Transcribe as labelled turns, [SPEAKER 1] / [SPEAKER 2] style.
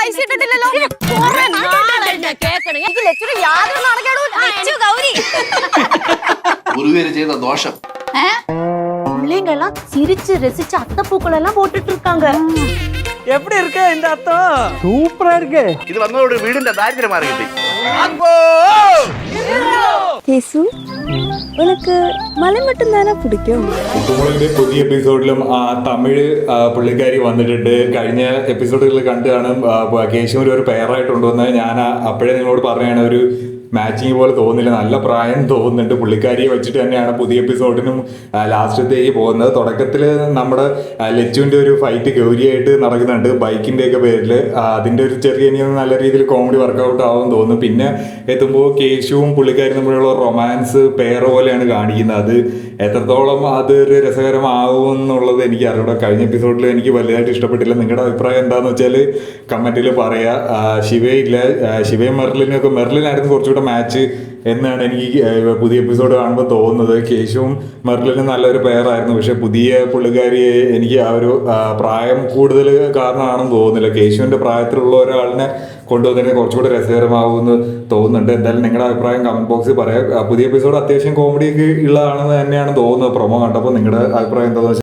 [SPEAKER 1] പൈസ ഇട്ടിട്ടില്ലല്ലോ.
[SPEAKER 2] ചെയ്ത ദോഷം
[SPEAKER 1] பிள்ளைங்க எல்லாம் சிரிச்சு ரசிச்சு அத்தைப்பூக்கள் எல்லாம் போட்டுட்டு இருக்காங்க.
[SPEAKER 3] எப்படி இருக்கு இந்த அர்த்தம்? சூப்பரா இருக்கு.
[SPEAKER 2] இது வந்தோட வீடுன்ற தாரித்திரம் மாறிக்கிட்டு.
[SPEAKER 4] കേസു ഉനക്ക് മലം மட்டும்தானே പിടിക്കും?
[SPEAKER 5] കുത്തുമുളകിന്റെ പുതിയ എപ്പിസോഡിലും തമിഴ് പുള്ളിക്കാരി വന്നിട്ടുണ്ട്. കഴിഞ്ഞ എപ്പിസോഡുകളിൽ കണ്ടു കാണും കേശുവിന് ഒരു പെയറായിട്ട് കൊണ്ടുവന്നത്. ഞാൻ അപ്പോഴേ നിങ്ങളോട് പറഞ്ഞാണ് ഒരു മാച്ചിങ് പോലെ തോന്നില്ല, നല്ല പ്രായം തോന്നുന്നുണ്ട്. പുള്ളിക്കാരിയെ വെച്ചിട്ട് തന്നെയാണ് പുതിയ എപ്പിസോഡിനും ലാസ്റ്റത്തേക്ക് പോകുന്നത്. തുടക്കത്തിൽ നമ്മുടെ ലച്ചുവിൻ്റെ ഒരു ഫൈറ്റ് ഗൗരിയായിട്ട് നടക്കുന്നുണ്ട് ബൈക്കിൻ്റെ ഒക്കെ പേരിൽ. അതിൻ്റെ ഒരു ചെറിയ ഇനി നല്ല രീതിയിൽ കോമഡി വർക്കൗട്ട് ആവും തോന്നുന്നു. പിന്നെ എത്തുമ്പോൾ കേശുവും പുള്ളിക്കാരി തമ്മിലുള്ള റൊമാൻസ് പെയർ പോലെയാണ് കാണിക്കുന്നത്. അത് എത്രത്തോളം അതൊരു രസകരമാകും എന്നുള്ളത് എനിക്ക് അറിയാം. കഴിഞ്ഞ എപ്പിസോഡിൽ എനിക്ക് വലുതായിട്ട് ഇഷ്ടപ്പെട്ടില്ല. നിങ്ങളുടെ അഭിപ്രായം എന്താണെന്ന് വെച്ചാൽ കമൻറ്റിൽ പറയുക. ശിവയും മെർലിനായിരുന്നു കുറച്ചുകൂടെ മാച്ച് എന്നാണ് എനിക്ക് പുതിയ എപ്പിസോഡ് കാണുമ്പോൾ തോന്നുന്നത്. കേശുവും മെർലിനും നല്ലൊരു പെയറായിരുന്നു. പക്ഷെ പുതിയ പുള്ളിക്കാരിയെ എനിക്ക് ആ ഒരു പ്രായം കൂടുതൽ കാരണമാണെന്ന് തോന്നുന്നില്ല. കേശുവിൻ്റെ പ്രായത്തിലുള്ള ഒരാളിനെ കൊണ്ടുവന്നതിന് കുറച്ചുകൂടി രസകരമാകുമെന്ന് തോന്നുന്നുണ്ട്. എന്തായാലും നിങ്ങളുടെ അഭിപ്രായം കമൻറ്റ് ബോക്സിൽ പറയാം. പുതിയ എപ്പിസോഡ് അത്യാവശ്യം കോമഡിയൊക്കെ ഉള്ളതാണെന്ന് തന്നെയാണ് തോന്നുന്നത് പ്രൊമോ കണ്ടപ്പോൾ. നിങ്ങളുടെ അഭിപ്രായം എന്താണെന്ന് വെച്ചാൽ